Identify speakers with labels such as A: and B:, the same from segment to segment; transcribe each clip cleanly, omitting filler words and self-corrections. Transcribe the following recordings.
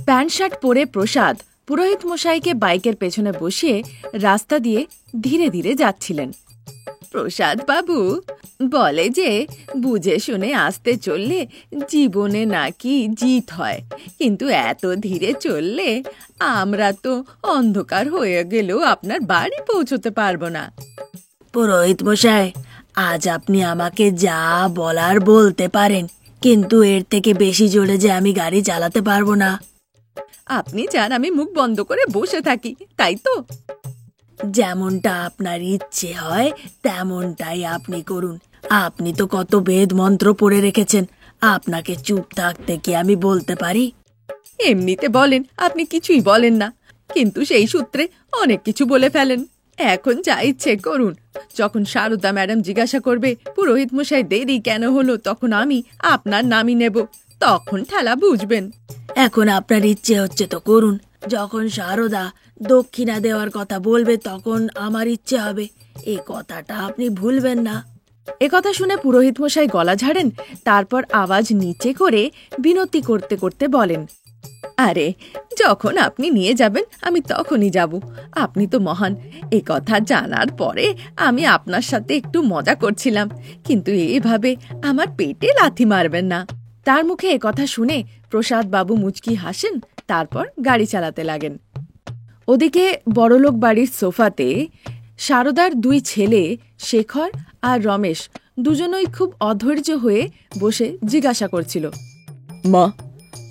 A: Pant shirt পরে প্রসাদ পুরোহিত মশাইকে বাইকের পেছনে বসিয়ে রাস্তা দিয়ে ধীরে ধীরে যাচ্ছিলেন। প্রসাদ বাবু বলে যে বুঝে শুনে আসতে চললে জীবনে নাকি জিত হয়, কিন্তু এত ধীরে চললে আমরা তো অন্ধকার হয়ে গেলেও আপনার বাড়ি পৌঁছতে পারবো না।
B: পুরোহিত মশাই, আজ আপনি আমাকে যা বলার বলতে পারেন, কিন্তু এর থেকে বেশি জোরে যে আমি গাড়ি চালাতে পারবো না।
A: আপনি চান আমি মুখ বন্ধ করে বসে থাকি, তাই তো?
B: যেমনটা আপনার ইচ্ছে হয় তেমনটাই আপনি করুন। আপনি তো কত বেদ মন্ত্র পড়ে রেখেছেন, আপনাকে চুপ থাকতে কি আমি বলতে পারি?
A: এমনিতে বলেন আপনি কিছুই বলেন না, কিন্তু সেই সূত্রে অনেক কিছু বলে ফেলেন। এখন যা ইচ্ছে করুন। যখন সারদা ম্যাডাম জিজ্ঞাসা করবে পুরোহিত মশাই দেরি কেন হলো, তখন আমি আপনার নামই নেব, তখন ঠেলা বুঝবেন।
B: এখন আপনার ইচ্ছে হচ্ছে তো করুন। যখন সারদা দক্ষিণা দেওয়ার কথা বলবে তখন আমার ইচ্ছে হবে, এই কথাটা আপনি ভুলবেন না।
A: একথা শুনে পুরোহিত মশাই গলা ঝাড়েন, তারপর আওয়াজ নিচে করে বিনতি করতে করতে বলেন, আরে যখন আপনি নিয়ে যাবেন আমি তখনই যাব। আপনি তো মহান। এ কথা জানার পরে আমি আপনার সাথে একটু মজা করছিলাম, কিন্তু এভাবে আমার পেটে লাথি মারবেন না। তার মুখে একথা শুনে প্রসাদ বাবু মুচকি হাসেন, তারপর গাড়ি চালাতে লাগেন। ওদিকে বড়লোক বাড়ির সোফাতে সারদার দুই ছেলে শেখর আর রমেশ দুজনই খুব অধৈর্য হয়ে বসে জিজ্ঞাসা করছিল,
C: মা,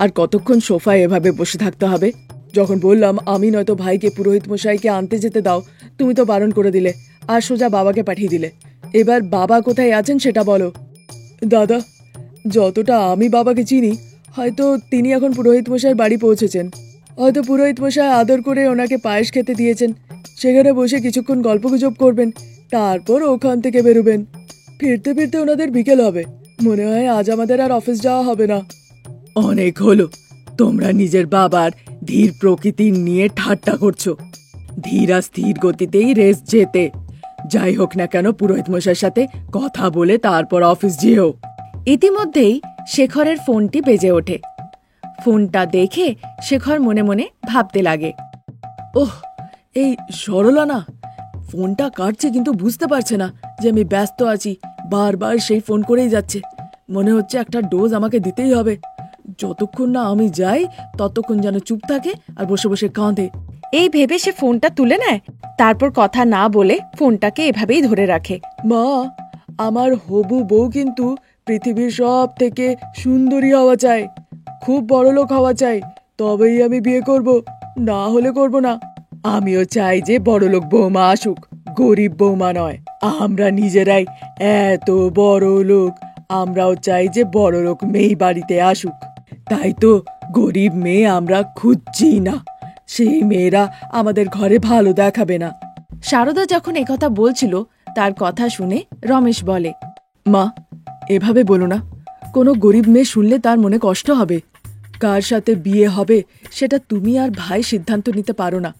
C: আর কতক্ষণ সোফায় এভাবে বসে থাকতে হবে? যখন বললাম আমি নয়তো ভাইকে পুরোহিত মশাইকে আনতে যেতে দাও, তুমি তো বারণ করে দিলে আর সোজা বাবাকে পাঠিয়ে দিলে। এবার বাবা কোথায় আছেন সেটা বলো। দাদা, যতটা আমি বাবাকে চিনি, হয়তো তিনি এখন পুরোহিত মশাইয়ের বাড়ি পৌঁছেছেন। হয়তো পুরোহিত মশাই আদর করে ওনাকে পায়েস খেতে দিয়েছেন, সেখানে বসে কিছুক্ষণ গল্পগুজব করবেন, তারপর ওখান থেকে বেরোবেন। ফিরতে ফিরতে ওনাদের বিকেল হবে। মনে হয় আজ আমাদের আর অফিস যাওয়া হবে না। অনেক হলো, তোমরা নিজের বাবার ধীর প্রকৃতি নিয়ে ঠাট্টা করছো। ধীর আর স্থির গতিতেই রেস যেতে। যাই হোক না কেন, পুরোহিত মশাইয়ের সাথে কথা বলে তারপর অফিস যেও।
A: ইতিমধ্যেই শেখরের ফোনটি বেজে ওঠে। ফোনটা দেখে শেখর মনে মনে ভাবতে লাগে,
C: ওহ, এই সরলা না, ফোনটা কাটছে কিন্তু বুঝতে পারছে না যে আমি ব্যস্ত আছি। বারবার সেই ফোন করেই যাচ্ছে। মনে হচ্ছে একটা ডোজ আমাকে দিতেই হবে। যতক্ষণ না আমি যাই ততক্ষণ যেন চুপ থাকে আর বসে বসে কাঁদে।
A: এই ভেবে সে ফোনটা তুলে নেয়, তারপর কথা না বলে ফোনটাকে এভাবেই ধরে রাখে।
C: মা, আমার হবু বউ কিন্তু পৃথিবীর সব থেকে সুন্দরী হওয়া চাই, খুব বড়লোক হওয়া চাই, তবেই আমি বিয়ে করব, না হলে করব না। আমিও চাই যে বড়লোক বৌমা আসুক, গরিব বৌমা নয়। আমরা নিজেরাই এত বড় লোক, আমরাও চাই যে বড়লোক মেয়ে বাড়িতে আসুক। তাই তো গরিব মেয়ে আমরা খুঁজছি না, সেই মেয়েরা আমাদের ঘরে ভালো দেখাবে না।
A: সারদা যখন একথা বলছিল তার কথা শুনে রমেশ বলে,
C: মা, এভাবে বলো না। কোনো গরিব মেয়ে শুনলে তার মনে কষ্ট হবে। কার সাথে বিয়ে হবে সেটা তুমি আর ভাই সিদ্ধান্ত নিতে পারো না।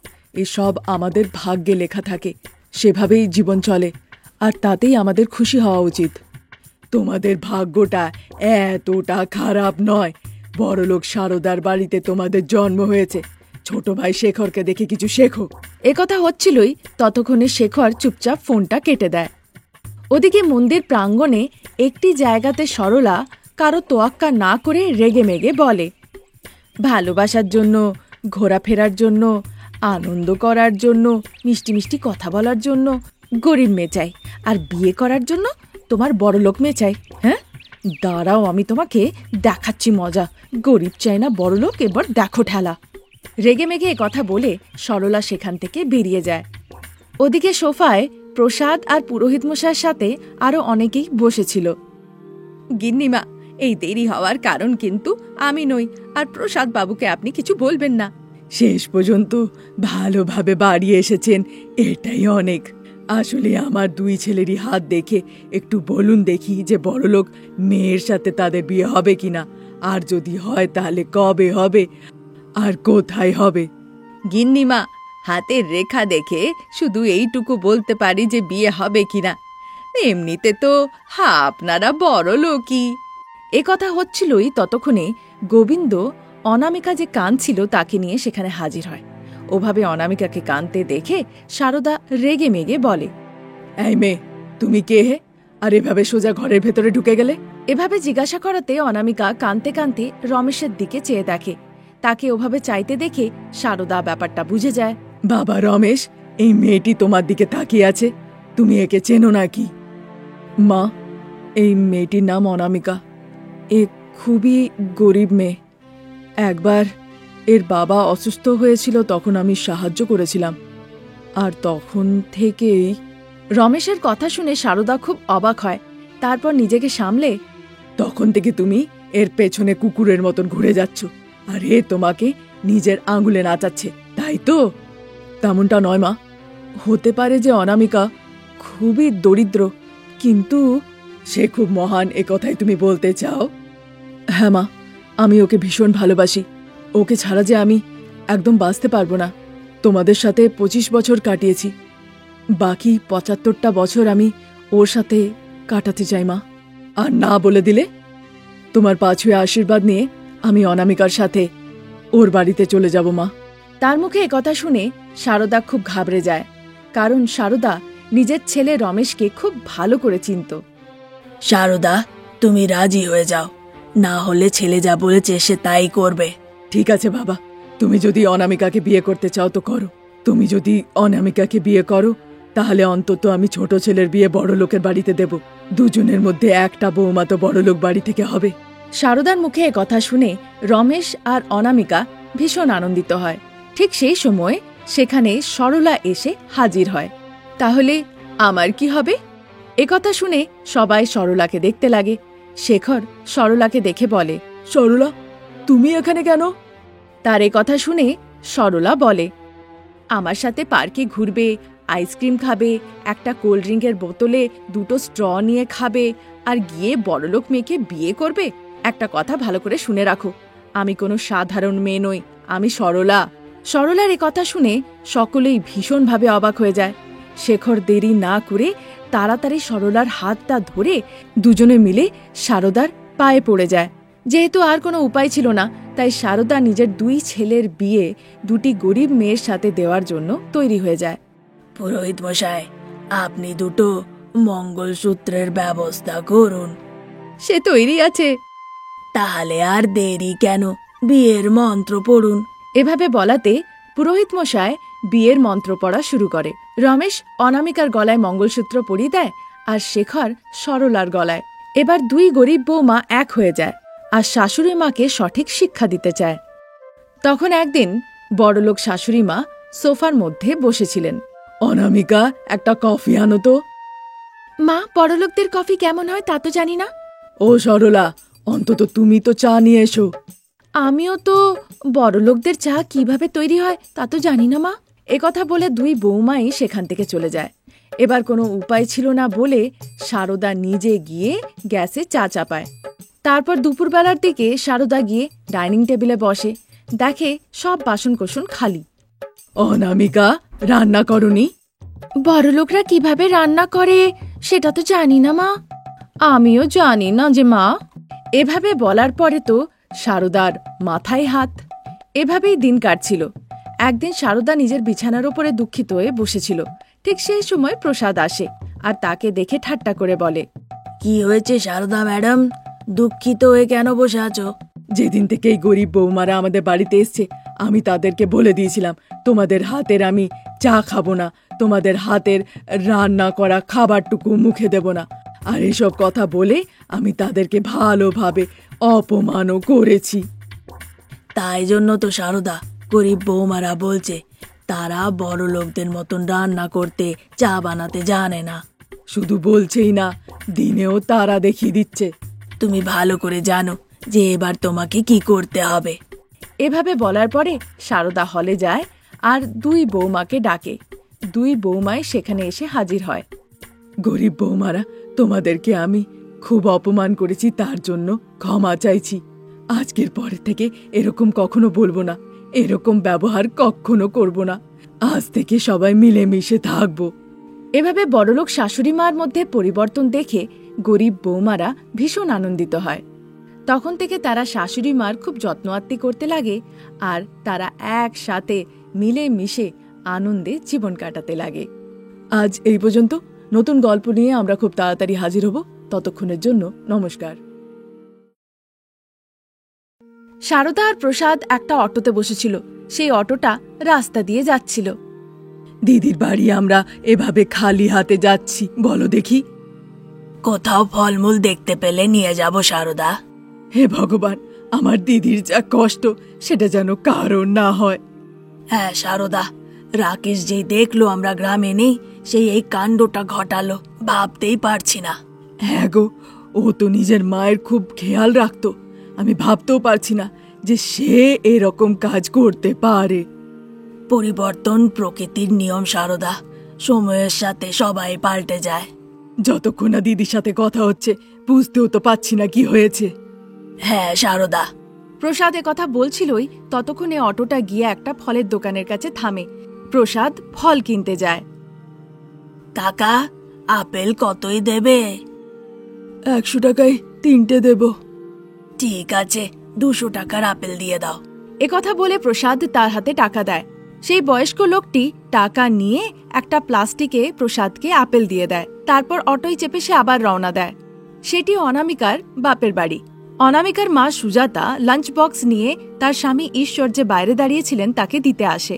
C: এসব আমাদের ভাগ্যে লেখা থাকে, সেভাবেই জীবন চলে, আর তাতেই আমাদের খুশি হওয়া উচিত। তোমাদের ভাগ্যটা এতটা খারাপ নয়। বড়লোক সারদার বাড়িতে তোমাদের জন্ম হয়েছে। ছোট ভাই শেখরকে দেখে কিছু শেখো।
A: একথা হচ্ছিলই, ততক্ষণে শেখর চুপচাপ ফোনটা কেটে দেয়। ওদিকে মন্দির প্রাঙ্গণে একটি জায়গাতে সরলা কারো তোয়াক্কা না করে রেগে মেগে বলে, ভালোবাসার জন্য, ঘোরাফেরার জন্য, আনন্দ করার জন্য, মিষ্টি মিষ্টি কথা বলার জন্য গরিব মেয়ে চাই, আর বিয়ে করার জন্য তোমার বড়লোক মেয়ে চাই। হ্যাঁ, দাঁড়াও, আমি তোমাকে দেখাচ্ছি মজা। গরিব চাই না বড়লোক, এবার দেখো ঠেলা। রেগে মেগে এ কথা বলে সরলা সেখান থেকে বেরিয়ে যায়। ওদিকে সোফায় প্রসাদ আর পুরোহিত মশাইয়ের সাথে আরো অনেকেই বসেছিল। গিন্নিমা, এই দেরি হওয়ার কারণ কিন্তু আমি নই, আর প্রসাদ বাবুকে আপনি কিছু বলবেন না।
C: শেষ পর্যন্ত ভালোভাবে বাড়ি এসেছেন, এটাই অনেক। আসলে আমার দুই ছেলেরই হাত দেখে একটু বলুন দেখি যে বড়লোক মেয়ের সাথে তাদের বিয়ে হবে কিনা, আর যদি হয় তাহলে কবে হবে আর কোথায় হবে।
A: গিন্নিমা, হাতের রেখা দেখে শুধু এইটুকু বলতে পারি যে বিয়ে হবে কিনা। এমনিতে তো আপনারা বড় লোকই। এ কথা হচ্ছিলই, ততক্ষণে গোবিন্দ অনামিকা যে কাঁদছিল তাকে নিয়ে সেখানে হাজির হয়। ওভাবে অনামিকাকে কাঁদতে দেখে সারদা রেগে মেগে বলে,
C: এই মেয়ে, তুমি কে হে? আর এভাবে সোজা ঘরের ভেতরে ঢুকে গেলে?
A: এভাবে জিজ্ঞাসা করাতে অনামিকা কাঁদতে কাঁদতে রমেশের দিকে চেয়ে দেখে। তাকে ওভাবে চাইতে দেখে সারদা ব্যাপারটা বুঝে যায়।
C: বাবা রমেশ, এই মেয়েটি তোমার দিকে তাকিয়ে আছে, তুমি একে চেনো নাকি? মা, এই মেয়েটির নাম অনামিকা। এ খুবই গরিব মেয়ে। একবার এর বাবা অসুস্থ হয়েছিল, তখন আমি সাহায্য করেছিলাম, আর তখন থেকেই।
A: রমেশের কথা শুনে সারদা খুব অবাক হয়। তারপর নিজেকে সামলে,
C: তখন থেকে তুমি এর পেছনে কুকুরের মতন ঘুরে যাচ্ছ, আর এ তোমাকে নিজের আঙুলে নাচাচ্ছে, তাই তো? তেমনটা নয় মা, হতে পারে যে অনামিকা খুবই দরিদ্র, কিন্তু সে খুব মহান, এ কথাই তুমি বলতে চাও? হ্যাঁ মা, আমি ওকে ভীষণ ভালোবাসি। ওকে ছাড়া যে আমি একদম বাঁচতে পারবো না। তোমাদের সাথে 25 বছর কাটিয়েছি, বাকি 75টা বছর আমি ওর সাথে কাটাতে চাই মা। আর না বলে দিলে তোমার পা ছুঁয়ে আশীর্বাদ নিয়ে আমি অনামিকার সাথে ওর বাড়িতে চলে যাব মা।
A: তার মুখে একথা শুনে সারদা খুব ঘাবড়ে যায়, কারণ সারদা নিজের ছেলে রমেশকে খুব ভালো করে চিনত।
B: সারদা, তুমি রাজি হয়ে যাও, না হলে ছেলে যা বলেছে সে তাই করবে।
C: ঠিক আছে বাবা, তুমি যদি অনামিকাকে বিয়ে করতে চাও তো করো। তুমি যদি অনামিকাকে বিয়ে করো, তাহলে অন্তত আমি ছোট ছেলের বিয়ে বড় লোকের বাড়িতে দেব। দুজনের মধ্যে একটা বৌমা তো বড় লোক বাড়ি থেকে হবে।
A: সারদার মুখে একথা শুনে রমেশ আর অনামিকা ভীষণ আনন্দিত হয়। ঠিক সেই সময় সেখানে সরলা এসে হাজির হয়। তাহলে আমার কি হবে? একথা শুনে সবাই সরলাকে দেখতে লাগে। শেখর সরলাকে দেখে বলে,
C: সরলা, তুমি এখানে কেন?
A: তার কথা শুনে সরলা বলে, আমার সাথে পার্কে ঘুরবে, আইসক্রিম খাবে, একটা কোল্ড ড্রিঙ্কের বোতলে 2টো স্ট্র নিয়ে খাবে, আর গিয়ে বড়লোক মেয়েকে বিয়ে করবে। একটা কথা ভালো করে শুনে রাখো, আমি কোনো সাধারণ মেয়ে নই, আমি সরলা। সরলার কথা শুনে সকলেই ভীষণভাবে অবাক হয়ে যায়। শেখর দেরি না করে তাড়াতাড়ি সরলার হাতটা ধরে দুজনে মিলে সারদার পায়ে পড়ে যায়। যেহেতু আর কোনো উপায় ছিল না, তাই সারদা নিজের 2 ছেলের বিয়ে 2টি গরিব মেয়ের সাথে দেওয়ার জন্য তৈরি হয়ে যায়।
B: পুরোহিত মশাই, আপনি 2টো মঙ্গলসূত্রের ব্যবস্থা করুন।
A: সে তৈরি আছে।
B: তাহলে আর দেরি কেন, বিয়ের মন্ত্র পড়ুন।
A: এভাবে বলাতে পুরোহিত মশাই বিয়ের মন্ত্র পড়া শুরু করে। রমেশ অনামিকার গলায় মঙ্গলসূত্র পরিয়ে দেয়, আর শেখর সরলার গলায়। এবার 2 গরিব বৌমা এক হয়ে যায়, আর শাশুড়ি মাকে সঠিক শিক্ষা দিতে চায়। তখন একদিন বড়লোক শাশুড়ি মা সোফার মধ্যে বসেছিলেন।
C: অনামিকা, একটা কফি আনো তো।
A: মা, বড়লোকদের কফি কেমন হয় তা তো জানি না।
C: ও সরলা, অন্তত তুমি তো চা নিয়ে এসো।
A: আমিও তো বড়লোকদের চা কিভাবে তৈরি হয় তা তো জানি না মা। একথা বলে 2 বৌমাই সেখান থেকে চলে যায়। এবার কোনো উপায় ছিল না বলে সারদা নিজে গিয়ে গ্যাসে চা চাপায়। তারপর দুপুরবেলার দিকে সারদা গিয়ে ডাইনিং টেবিলে বসে, দেখে সব বাসনকোসন খালি।
C: অনামিকা, রান্না করনি?
A: বড়লোকরা কিভাবে রান্না করে সেটা তো জানি না মা। আমিও জানি না যে মা। এভাবে বলার পরে তো সারদার মাথায় হাত। এভাবেই দিন কাটছিল। একদিন সারদা নিজের বিছানার ওপরে দুঃখিত হয়ে বসেছিল। ঠিক সেই সময় প্রসাদ আসে, আর তাকে দেখে ঠাট্টা করে বলে,
B: কি হয়েছে সারদা ম্যাডাম, দুঃখিত হয়ে কেন বসে আছো?
C: যেদিন থেকে এই গরিব বৌমারা আমাদের বাড়িতে এসছে, আমি তাদেরকে বলে দিয়েছিলাম তোমাদের হাতের আমি চা খাবো না, তোমাদের হাতের রান্না করা খাবারটুকু মুখে দেব না। আর এসব কথা বলে আমি তাদেরকে ভালোভাবে অপমানও করেছি।
B: তাই জন্য তো সারদা গরিব বৌমারা বলছে তারা বড় লোকদের মতন রান্না করতে, চা বানাতে জানে না।
C: শুধু বলছেই না, দিনেও তারা দেখিয়ে দিচ্ছে।
B: তুমি ভালো করে জানো যে এবার তোমাকে কি করতে হবে।
A: এভাবে বলার পরে সারদা হলে যায় আর 2 বৌমাকে ডাকে। 2 বৌমাই সেখানে এসে হাজির হয়।
C: গরিব বৌমারা, তোমাদেরকে আমি খুব অপমান করেছি, তার জন্য ক্ষমা চাইছি। আজকের পরে থেকে এরকম কখনো বলবো না, এরকম ব্যবহার কখনো করব না। আজ থেকে সবাই মিলেমিশে থাকবো।
A: এভাবে বড়লোক শাশুড়ি মার মধ্যে পরিবর্তন দেখে গরিব বৌমারা ভীষণ আনন্দিত হয়। তখন থেকে তারা শাশুড়ি মার খুব যত্ন আত্তি করতে লাগে আর তারা একসাথে মিলেমিশে আনন্দে জীবন কাটাতে লাগে।
C: আজ এই পর্যন্ত। নতুন গল্প নিয়ে আমরা খুব তাড়াতাড়ি হাজির হব। ততক্ষণের জন্য নমস্কার।
A: সারদা আর প্রসাদ একটা অটোতে বসেছিল। সেই অটোটা রাস্তা দিয়ে যাচ্ছিল।
C: দিদির বাড়ি আমরা এভাবে খালি হাতে যাচ্ছি, বলো দেখি?
B: কোথাও ফলমূল দেখতে পেলে নিয়ে যাব সারদা।
C: হে ভগবান, আমার দিদির যা কষ্ট সেটা যেন কারণ না হয়।
B: হ্যাঁ সারদা, রাকেশ যেই দেখলো আমরা গ্রামে নেই, সেই এই কাণ্ডটা ঘটালো, ভাবতেই পারছি না।
C: হ্যাঁ গো, ও তো নিজের মায়ের খুব খেয়াল রাখতো। আমি ভাবতেও পারছি না যে সে এরকম কাজ করতে পারে।
B: পরিবর্তন প্রকৃতির নিয়ম সারদা, সময়ের সাথে সবাই পাল্টে যায়।
C: যতক্ষণ না দিদির সাথে কথা হচ্ছে বুঝতেও তো পাচ্ছি না কি হয়েছে।
B: হ্যাঁ সারদা।
A: প্রসাদ কথা বলছিলই ততক্ষণে অটোটা গিয়ে একটা ফলের দোকানের কাছে থামে। প্রসাদ ফল কিনতে যায়।
B: কাকা, আপেল কতই দেবে?
C: 100 টাকায় 3টে দেব।
B: ঠিক আছে, 200 টাকার আপেল দিয়ে দাও।
A: কথা বলে প্রসাদ তার হাতে টাকা দেয়। সেই বয়স্ক লোকটি টাকা নিয়ে একটা প্লাস্টিকে প্রসাদকে আপেল দিয়ে দেয়। তারপর অটোয় চেপে সে আবার রওনা দেয়। সেটি অনামিকার বাপের বাড়ি। অনামিকার মা সুজাতা লাঞ্চ বক্স নিয়ে তার স্বামী ঈশ্বর যে বাইরে দাঁড়িয়েছিলেন তাকে দিতে আসে।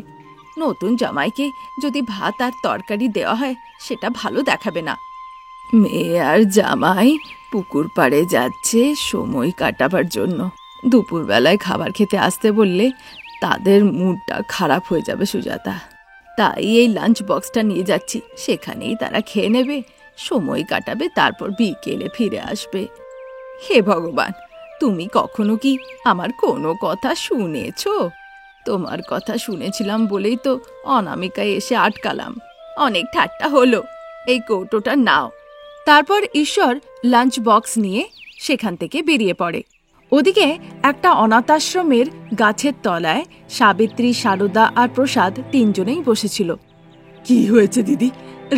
A: নতুন জামাইকে যদি ভাত আর তরকারি দেওয়া হয় সেটা ভালো দেখাবে না। মেয়ে আর জামাই পুকুর পাড়ে যাচ্ছে সময় কাটাবার জন্য। দুপুরবেলায় খাবার খেতে আসতে বললে তাদের মুডটা খারাপ হয়ে যাবে সুজাতা। তাই এই লাঞ্চ বক্সটা নিয়ে যাচ্ছি, সেখানেই তারা খেয়ে নেবে, সময় কাটাবে, তারপর বিকেলে ফিরে আসবে। হে ভগবান, তুমি কখনো কি আমার কোনো কথা শুনেছ? তোমার কথা শুনেছিলাম বলেই তো অনামিকায় এসে আটকালাম। অনেক ঠাট্টা হলো, এই কৌটোটা নাও। তারপর ঈশ্বর লাঞ্চ বক্স নিয়ে সেখান থেকে বেরিয়ে পড়ে। ওদিকে একটা অনাথাশ্রমের গাছের তলায় সাবিত্রী, সারদা আর প্রসাদ তিনজনেই বসেছিল।
C: কি হয়েছে দিদি?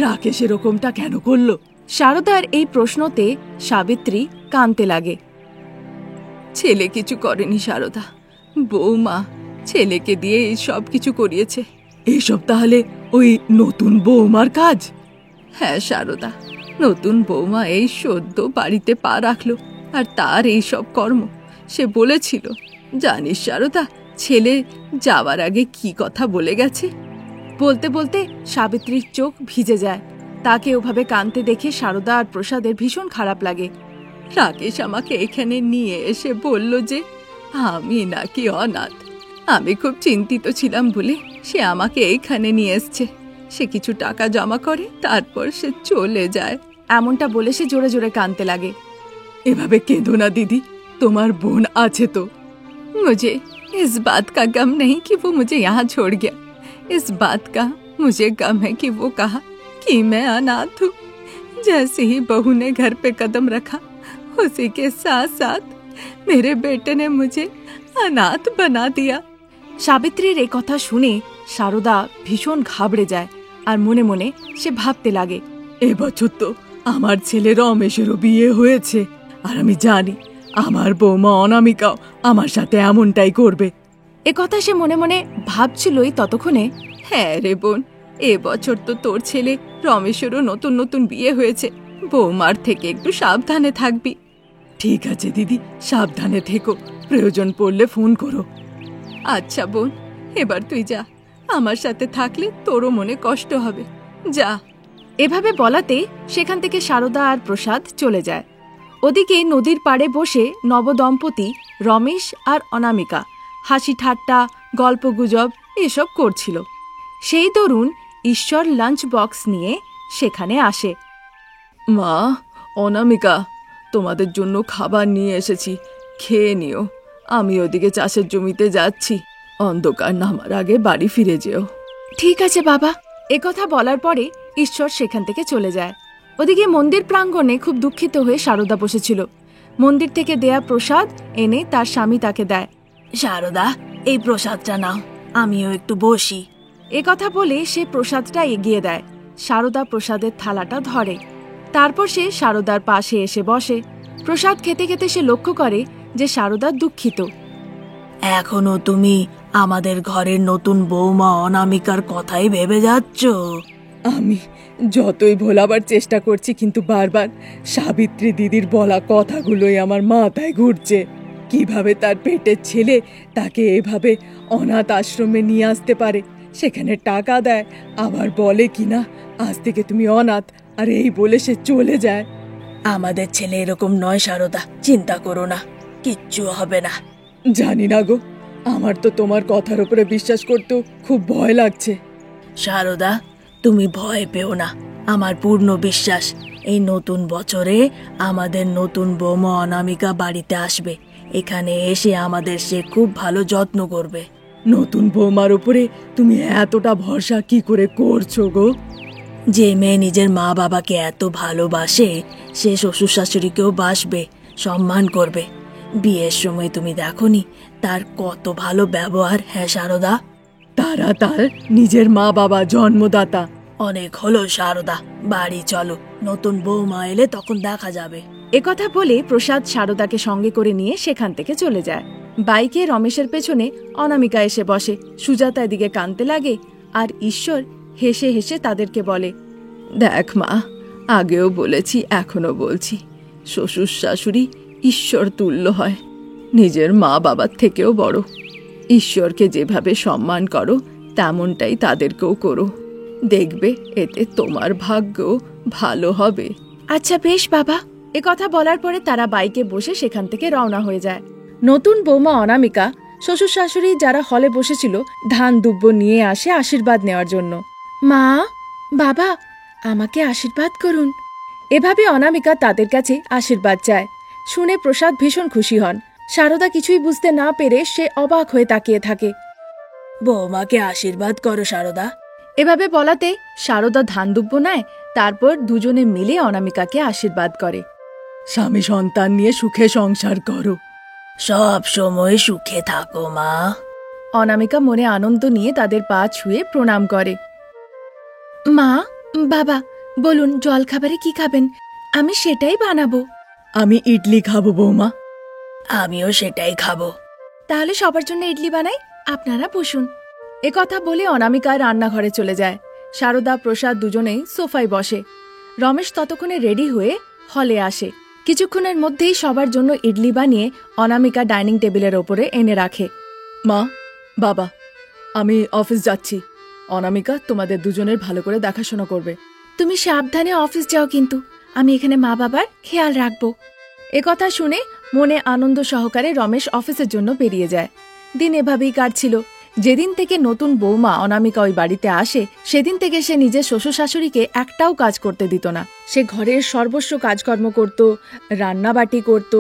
C: রাকেশ এরকমটা কেন করলো?
A: সারদার এই প্রশ্নতে সাবিত্রী কাঁদতে লাগে। ছেলে কিছু করেনি সারদা, বৌমা ছেলেকে দিয়ে এই সব কিছু করিয়েছে।
C: এইসব তাহলে ওই নতুন বৌমার কাজ?
A: হ্যাঁ সারদা, নতুন বৌমা এই সদ্য বাড়িতে পা রাখলো আর তার এই সব কর্ম। সে বলেছিল, জানিস সারদা, ছেলে যাওয়ার আগে কি কথা বলে গেছে? বলতে বলতে সাবিত্রীর চোখ ভিজে যায়। তাকে ওভাবে কাঁদতে দেখে সারদা আর প্রসাদের ভীষণ খারাপ লাগে। রাকেশ আমাকে এখানে নিয়ে এসে বলল যে আমি নাকি অনাথ। আমি খুব চিন্তিত ছিলাম বলে সে আমাকে এইখানে নিয়ে এসছে। সে কিছু টাকা জমা করে তারপর সে চলে যায়। এমনটা বলে সে জোরে জোরে কাঁদতে লাগে।
C: এভাবে কেঁদো না দিদি, তোমার বোন আছে তো।
A: मुझे इस बात का गम नहीं कि वो मुझे यहाँ छोड़ गया। इस बात का मुझे गम है कि वो कहा कि मैं अनाथ हूँ। जैसे ही बहू ने घर पे कदम रखा, उसी के साथ साथ मेरे बेटे ने मुझे अनाथ बना दिया। সাবিত্রীর এই কথা শুনে সারদা ভীষণ ঘাবড়ে যায় আর মনে মনে সে ভাবতে লাগে,
C: এবছর তো আমার ছেলে রমেশেরও বিয়ে হয়েছে, আর আমি জানি আমার বৌমা অনামিকাও আমার সাথে এমনটাই করবে।
A: কথা সে মনে মনে ভাবছিলই ততক্ষণে, হ্যাঁ রে বোন, এবছর তো তোর ছেলে রমেশেরও নতুন নতুন বিয়ে হয়েছে। বৌমার থেকে একটু সাবধানে থাকবি।
C: ঠিক আছে দিদি, সাবধানে থেকো, প্রয়োজন পড়লে ফোন করো।
A: আচ্ছা বোন, এবার তুই যা, আমার সাথে থাকলে তোরও মনে কষ্ট হবে, যা। এভাবে বলাতে সেখান থেকে সারদা আর প্রসাদ চলে যায়। ওদিকে নদীর পাড়ে বসে নবদম্পতি রমেশ আর অনামিকা হাসি ঠাট্টা, গল্পগুজব এসব করছিল। সেই দরুন ঈশ্বর লাঞ্চ বক্স নিয়ে সেখানে আসে।
C: মা, অনামিকা, তোমাদের জন্য খাবার নিয়ে এসেছি, খেয়ে নিও। আমি ওদিকে চাষের জমিতে যাচ্ছি, অন্ধকার নামার আগে বাড়ি ফিরে যেও।
A: ঠিক আছে বাবা। কথা বলার পরে ঈশ্বর সেখান থেকে চলে যায়। ওদিকে মন্দির প্রাঙ্গণে খুব দুঃখিত হয়ে সারদা বসেছিল। মন্দির থেকে দেয়া প্রসাদ এনে তার স্বামী তাকে দেয়।
B: সারদা, এই প্রসাদটা নাও, আমিও একটু বসি।
A: কথা বলে সে প্রসাদটা এগিয়ে দেয়। সারদা প্রসাদের থালাটা ধরে। তারপর সে সারদার পাশে এসে বসে। প্রসাদ খেতে খেতে সে লক্ষ্য করে যে সারদা দুঃখিত।
B: এখনো তুমি আমাদের ঘরের নতুন বৌমা অনামিকার কথাই ভেবে যাচ্ছ?
C: আমি যতই ভোলাবার চেষ্টা করছি, কিন্তু বারবার সাবিত্রী দিদির বলা কথাগুলোই আমার মাথায় ঘুরছে। কিভাবে তার পেটের ছেলে তাকে এভাবে অনাথ আশ্রমে নিয়ে আসতে পারে, সেখানে টাকা দেয়, আবার বলে কিনা আজ থেকে তুমি অনাথ, আর এই বলে সে চলে যায়।
B: আমাদের ছেলে এরকম নয় সারদা, চিন্তা করো না, কিচ্ছু হবে না।
C: জানি না গো, আমার তো তোমার কথার উপরে বিশ্বাস করতেও খুব ভয় লাগছে।
B: সারদা, তুমি ভয় পেও না, আমার পূর্ণ বিশ্বাস এই নতুন বছরে আমাদের নতুন বৌমা অনামিকা বাড়িতে আসবে। এখানে এসে আমাদের সে খুব ভালো যত্ন করবে।
C: নতুন বৌমার উপরে তুমি এতটা ভরসা কি করে করছো গো?
B: যে মেয়ে নিজের মা বাবাকে এত ভালোবাসে সে শ্বশুর শাশুড়িকেও বাসবে, সম্মান করবে। বিয়ের সময় তুমি দেখোনি তার কত ভালো ব্যবহার? হ্যাঁ সারদা,
C: তারা তার নিজের মা বাবা, জন্মদাতা।
B: অনেক হলো সারদা, বাড়ি চলো, নতুন বৌমা এলে তখন দেখা যাবে।
A: একথা বলে প্রসাদ সারদাকে সঙ্গে করে নিয়ে সেখান থেকে চলে যায়। বাইকে রমেশের পেছনে অনামিকা এসে বসে। সুজাতা এদিকে কাঁদতে লাগে, আর ঈশ্বর হেসে হেসে তাদেরকে বলে, দেখ মা, আগেও বলেছি, এখনো বলছি, শ্বশুর শাশুড়ি ঈশ্বর তুল্য হয়, নিজের মা বাবার থেকেও বড়। ঈশ্বরকে যেভাবে সম্মান করো তেমনটাই তাদেরকেও করো, দেখবে এতে তোমার ভাগ্য ভালো হবে। আচ্ছা বেশ বাবা। কথা বলার পরে তারা বাইকে বসে সেখান থেকে রওনা হয়ে যায়। নতুন বৌমা অনামিকা শ্বশুর শাশুড়ি যারা হলে বসেছিল ধান দুব্য নিয়ে আসে আশীর্বাদ নেওয়ার জন্য। মা, বাবা, আমাকে আশীর্বাদ করুন। এভাবে অনামিকা তাদের কাছে আশীর্বাদ চায়। শুনে প্রসাদ ভীষণ খুশি হন। সারদা কিছুই বুঝতে না পেরে সে অবাক হয়ে তাকিয়ে থাকে।
B: বৌমাকে আশীর্বাদ করো সারদা।
A: এভাবে বলাতে সারদা ধান দুব্য নেয়, তারপর দুজনে মিলে অনামিকাকে আশীর্বাদ করে।
C: স্বামী সন্তান নিয়ে সুখে সংসার করো।
B: সব সময় সুখে থাকো মা।
A: অনামিকা মনে আনন্দ নিয়ে তাদের পা ছুঁয়ে প্রণাম করে। মা, বাবা, বলুন জলখাবারে কি খাবেন, আমি সেটাই বানাবো।
C: আমি ইডলি খাবো বৌমা।
B: আমিও সেটাই খাবো।
A: তাহলে সবার জন্য ইডলি বানাই, আপনারা বসুন। একথা বলে অনামিকা রান্নাঘরে চলে যায়। সারদা প্রসাদ দুজনেই সোফায় বসে। রমেশ ততক্ষণে রেডি হয়ে হলে আসে। কিছুক্ষণের মধ্যেই সবার জন্য ইডলি বানিয়ে অনামিকা ডাইনিং টেবিলের ওপরে এনে রাখে।
C: মা, বাবা, আমি অফিস যাচ্ছি। অনামিকা তোমাদের দুজনের ভালো করে দেখাশোনা করবে।
A: তুমি সাবধানে অফিস যাও, কিন্তু আমি এখানে মা বাবার খেয়াল রাখবো। একথা শুনে মনে আনন্দ সহকারে রমেশ অফিসের জন্য বেরিয়ে যায়। দিন এভাবেই কাটছিল। যেদিন থেকে নতুন বৌমা অনামিকা ওই বাড়িতে আসে সেদিন থেকে সে নিজের শ্বশুর শাশুড়িকে একটাও কাজ করতে দিত না। সে ঘরের সর্বস্ব কাজকর্ম করত, রান্নাবাটি করত,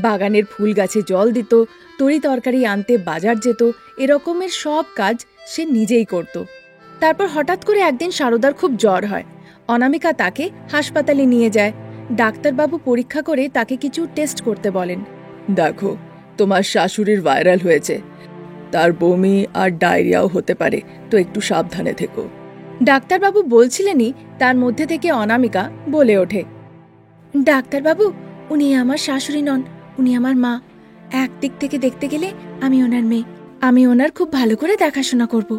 A: বাগানের ফুল গাছে জল দিত, তরি তরকারি আনতে বাজার যেত, এরকমের সব কাজ সে নিজেই করত। তারপর হঠাৎ করে একদিন সারদার খুব জ্বর হয়। অনামিকা তাকে হাসপাতালে নিয়ে যায়। ডাক্তারবাবু পরীক্ষা করে তাকে কিছু টেস্ট করতে বলেন।
C: দেখো, তোমার শাশুড়ির ভাইরাল হয়েছে, তার বমি আর ডায়রিয়াও হতে পারে, তো একটু সাবধানে থেকো।
A: ডাক্তারবাবু বলছিলেনই তার মধ্যে থেকে অনামিকা বলে ওঠে, ডাক্তারবাবু, উনি আমার শাশুড়ি নন, উনি আমার মা। একদিক থেকে দেখতে গেলে আমি ওনার মেয়ে। আমি ওনার খুব ভালো করে দেখাশোনা করব।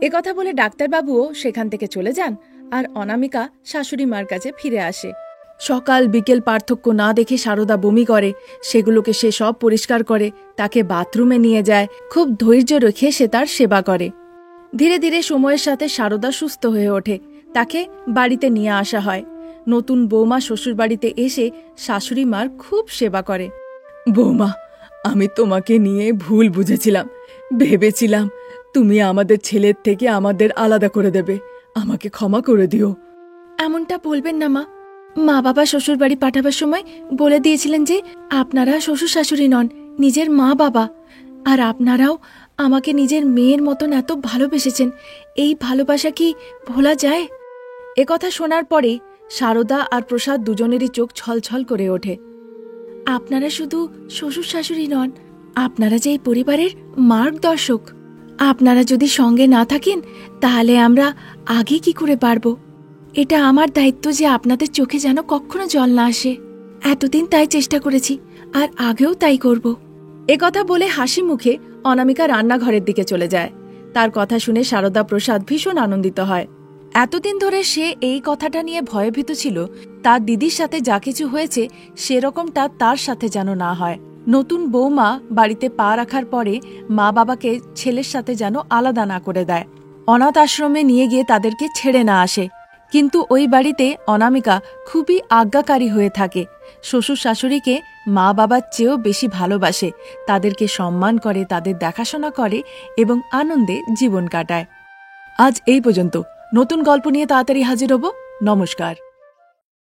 A: একথা বলে ডাক্তারবাবুও সেখান থেকে চলে যান, আর অনামিকা শাশুড়ি মার কাছে ফিরে আসে। সকাল বিকেল পার্থক্য না দেখে সারদা বমি করে, সেগুলোকে সে সব পরিষ্কার করে, তাকে বাথরুমে নিয়ে যায়। খুব ধৈর্য রেখে সে তার সেবা করে। ধীরে ধীরে সময়ের সাথে সারদা সুস্থ হয়ে ওঠে। তাকে বাড়িতে নিয়ে আসা হয়। নতুন বৌমা শ্বশুরবাড়িতে এসে শাশুড়ি মার খুব সেবা করে।
C: বৌমা, আমি তোমাকে নিয়ে ভুল বুঝেছিলাম। ভেবেছিলাম তুমি আমাদের ছেলের থেকে আমাদের আলাদা করে দেবে। আমাকে ক্ষমা করে দিও।
A: এমনটা বলবেন না মা। মা বাবা শ্বশুর বাড়ি পাঠাবার সময় বলে দিয়েছিলেন যে আপনারা শ্বশুর শাশুড়ি নন, নিজের মা বাবা। আর আপনারাও আমাকে নিজের মেয়ের মতন এত ভালোবেসেছেন। এই ভালোবাসা কি ভোলা যায়? একথা শোনার পরে সারদা আর প্রসাদ দুজনেরই চোখ ছলছল করে ওঠে। আপনারা শুধু শ্বশুর শাশুড়ি নন, আপনারা যে এই পরিবারের মার্গদর্শক। আপনারা যদি সঙ্গে না থাকেন তাহলে আমরা আগে কি করে পারবো? এটা আমার দায়িত্ব যে আপনাদের চোখে যেন কখনো জল না আসে। এতদিন তাই চেষ্টা করেছি, আর আগেও তাই করব। একথা বলে হাসি মুখে অনামিকা রান্নাঘরের দিকে চলে যায়। তার কথা শুনে সারদা প্রসাদ ভীষণ আনন্দিত হয়। এতদিন ধরে সে এই কথাটা নিয়ে ভয়ভীত ছিল, তার দিদির সাথে যা কিছু হয়েছে সেরকমটা তার সাথে যেন না হয়। নতুন বৌমা বাড়িতে পা রাখার পরে মা বাবাকে ছেলের সাথে যেন আলাদা না করে দেয়, অনাথ আশ্রমে নিয়ে গিয়ে তাদেরকে ছেড়ে না আসে। কিন্তু ওই বাড়িতে অনামিকা খুবই আজ্ঞাকারী হয়ে থাকে। শ্বশুর শাশুড়িকে মা বাবার চেয়েও বেশি ভালোবাসে, তাদেরকে সম্মান করে, তাদের দেখাশোনা করে এবং আনন্দে জীবন কাটায়। আজ এই পর্যন্ত। নতুন গল্প নিয়ে তাড়াতাড়ি হাজির হব। নমস্কার।